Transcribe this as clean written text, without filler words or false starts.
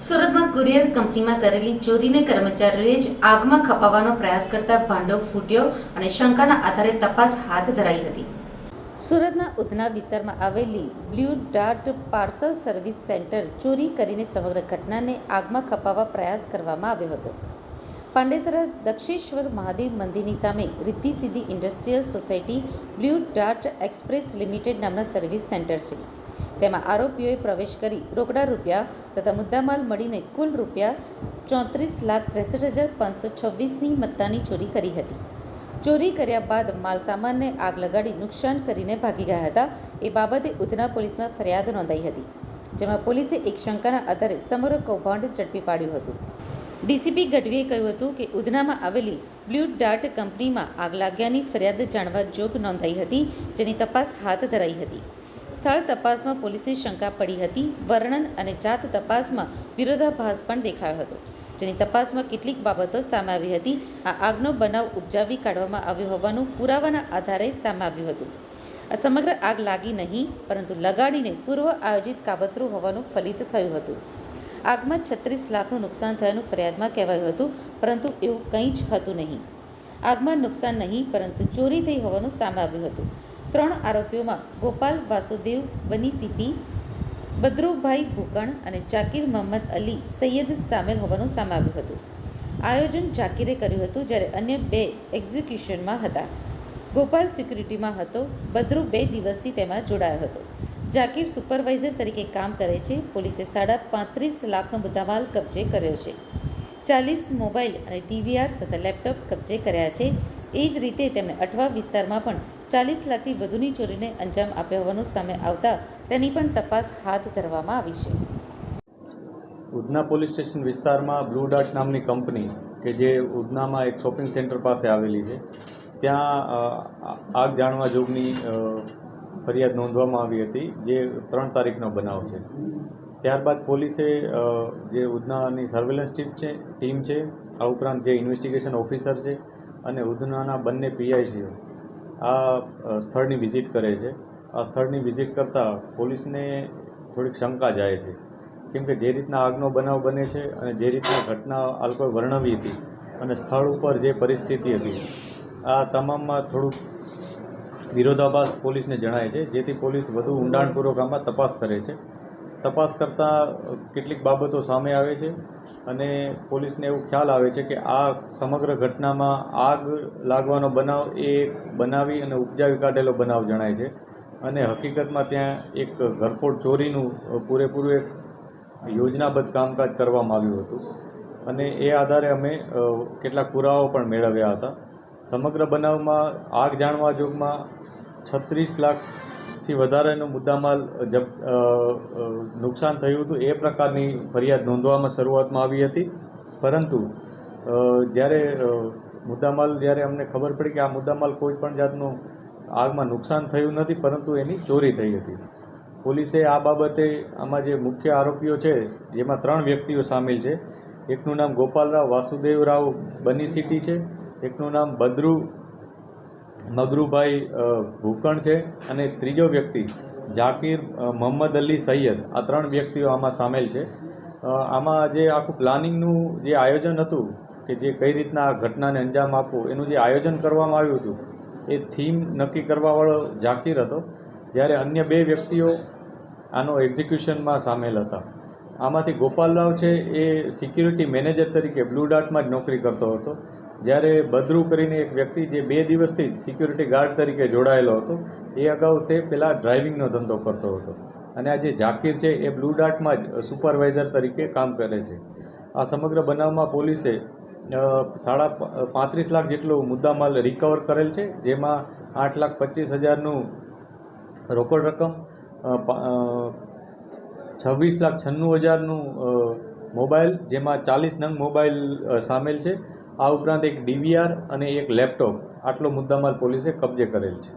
સુરતમાં કુરિયર કંપનીમાં કરેલી ચોરીને કર્મચારીઓએ જ આગમાં ખપાવવાનો પ્રયાસ કરતા ભાંડો ફૂટ્યો અને શંકાના આધારે તપાસ હાથ ધરાઈ હતી. સુરતના ઉધના વિસ્તારમાં આવેલી blue dart parcel service centre ચોરી કરીને સમગ્ર ઘટનાને આગમાં ખપાવવા પ્રયાસ કરવામાં આવ્યો હતો. પાંડેસરા દક્ષેશ્વર મહાદેવ મંદિરની સામે રિદ્ધિ સિદ્ધિ industrial society blue dart express limited નામના સર્વિસ સેન્ટર છે. તેમાં આરોપીઓએ પ્રવેશ કરી રોકડા રૂપિયા તથા મુદ્દામાલ મળીને કુલ ₹64,63,526ની મત્તાની ચોરી કરી હતી. ચોરી કર્યા બાદ માલસામાનને આગ લગાડી નુકસાન કરીને ભાગી ગયા હતા એ બાબતે ઉધના પોલીસમાં ફરિયાદ નોંધાઈ હતી, જેમાં પોલીસે એક શંકાના આધારે સમગ્ર કૌભાંડ ઝડપી પાડ્યું હતું. ડીસીપી ગઢવીએ કહ્યું હતું કે ઉધનામાં આવેલી બ્લુ ડાર્ટ કંપનીમાં આગ લાગ્યાની ફરિયાદ જાણવા જોગ નોંધાઈ હતી, જેની તપાસ હાથ ધરાઈ હતી. સ્થળ તપાસમાં પોલીસે શંકા પડી હતી. વર્ણન અને જાત તપાસમાં વિરોધાભાસ પણ દેખાયો હતો, જેની તપાસમાં કેટલીક બાબતો સામે આવી હતી. આ આગનો બનાવ ઉપજાવી કાઢવામાં આવ્યો હોવાનું પુરાવાના આધારે સામે આવ્યું હતું. આ સમગ્ર આગ લાગી નહીં, પરંતુ લગાડીને પૂર્વ આયોજિત કાવતરું હોવાનું ફલિત થયું હતું. આગમાં 36 લાખનું નુકસાન થયાનું ફરિયાદમાં કહેવાયું હતું, પરંતુ એવું કંઈ જ હતું નહીં. આગમાં નુકસાન નહીં, પરંતુ ચોરી થઈ હોવાનું સામે આવ્યું હતું. 3 આરોપીઓમાં ગોપાલ વાસુદેવ બની સીપી, બદરુભાઈ ભૂકણ અને જાકીર મોહમ્મદ અલી સૈયદ સામેલ હોવાનું સામે આવ્યું હતું. આયોજન જાકીરે કર્યું હતું, જ્યારે અન્ય 2 એક્ઝિક્યુશનમાં હતા. ગોપાલ સિક્યુરિટીમાં હતો. બદરુ 2 દિવસથી તેમાં જોડાયો હતો. જાકીર સુપરવાઇઝર તરીકે કામ કરે છે. પોલીસે 35.5 લાખનો મુદ્દામાલ કબજે કર્યો છે. 40 મોબાઈલ અને ડીવીઆર તથા લેપટોપ કબજે કર્યા છે. એ જ રીતે તેમણે અઠવા વિસ્તારમાં પણ 40 લાખથી વધુની ચોરીને અંજામ આપ્યો હોવાનું સામે આવતા તેની પણ તપાસ હાથ ધરવામાં આવી છે. ઉધના પોલીસ સ્ટેશન વિસ્તારમાં બ્લુ ડાર્ટ નામની કંપની કે જે ઉધનામાં એક શોપિંગ સેન્ટર પાસે આવેલી છે, ત્યાં આગ જાણવા જોગની ફરિયાદ નોંધવામાં આવી હતી, જે 3 તારીખનો બનાવ છે. ત્યારબાદ પોલીસે જે ઉધનાની સર્વેલન્સ ટીમ છે, આ ઉપરાંત જે ઇન્વેસ્ટિગેશન ઓફિસર છે અને ઉધનાના બંને પીઆઈ છે, આ સ્થળની વિઝિટ કરે છે. આ સ્થળની વિઝિટ કરતાં પોલીસને થોડીક શંકા જાય છે, કેમ કે જે રીતના આગનો બનાવ બને છે અને જે રીતના ઘટના આ લોકોએ વર્ણવી હતી અને સ્થળ ઉપર જે પરિસ્થિતિ હતી, આ તમામમાં થોડુંક વિરોધાભાસ પોલીસને જણાય છે, જેથી પોલીસ વધુ ઊંડાણપૂર્વક આમાં તપાસ કરે છે. તપાસ કરતાં કેટલીક બાબતો સામે આવે છે અને પોલીસને એવું ખ્યાલ આવે છે કે આ સમગ્ર ઘટનામાં આગ લાગવાનો બનાવ એ બનાવી અને ઉપજાવી કાઢેલો બનાવ જણાય છે અને હકીકતમાં ત્યાં એક ઘરફોડ ચોરીનું પૂરેપૂરું એક યોજનાબદ્ધ કામકાજ કરવામાં આવ્યું હતું અને એ આધારે અમે કેટલાક પુરાવાઓ પણ મેળવ્યા હતા. સમગ્ર બનાવમાં આગ જાણવા જોગમાં 36 લાખથી વધારેનો મુદ્દામાલ નુકસાન થયું હતું, એ પ્રકારની ફરિયાદ નોંધવામાં શરૂઆતમાં આવી હતી. પરંતુ જ્યારે અમને ખબર પડી કે આ મુદ્દામાલ કોઈ પણ જાતનું આગમાં નુકસાન થયું નથી, પરંતુ એની ચોરી થઈ હતી. પોલીસે આ બાબતે આમાં જે મુખ્ય આરોપીઓ છે, જેમાં 3 વ્યક્તિઓ સામેલ છે. એકનું નામ ગોપાલરાવ વાસુદેવરાવ બની સિટી છે, એકનું નામ મગરુભાઈ ભૂકણ છે અને ત્રીજો વ્યક્તિ જાકીર મોહમ્મદ અલી સૈયદ. આ 3 વ્યક્તિઓ આમાં સામેલ છે. આમાં જે આખું પ્લાનિંગનું જે આયોજન હતું કે જે કઈ રીતના આ ઘટનાને અંજામ આપવું, એનું જે આયોજન કરવામાં આવ્યું હતું, એ થીમ નક્કી કરવાવાળો જાકીર હતો, જ્યારે અન્ય 2 વ્યક્તિઓ આનો એક્ઝિક્યુશનમાં સામેલ હતા. આમાંથી ગોપાલરાવ છે એ સિક્યુરિટી મેનેજર તરીકે બ્લુ ડાર્ટમાં જ નોકરી કરતો હતો, જ્યારે બદરુ કરીને એક વ્યક્તિ જે 2 દિવસથી સિક્યુરિટી ગાર્ડ તરીકે જોડાયેલો હતો, એ અગાઉ તે પહેલાં ડ્રાઇવિંગનો ધંધો કરતો હતો અને આ જે જાકીર છે એ બ્લુ ડાર્ટમાં જ સુપરવાઇઝર તરીકે કામ કરે છે. આ સમગ્ર બનાવમાં પોલીસે 35 લાખ જેટલો મુદ્દામાલ રિકવર કરેલ છે, જેમાં 8,25,000નું રોકડ રકમ, 26,96,000નું મોબાઈલ, જેમાં 40 નંગ મોબાઈલ સામેલ છે. આ ઉપરાંત એક ડીવીઆર અને એક લેપટોપ, આટલો મુદ્દામાલ પોલીસે કબજે કરેલ છે.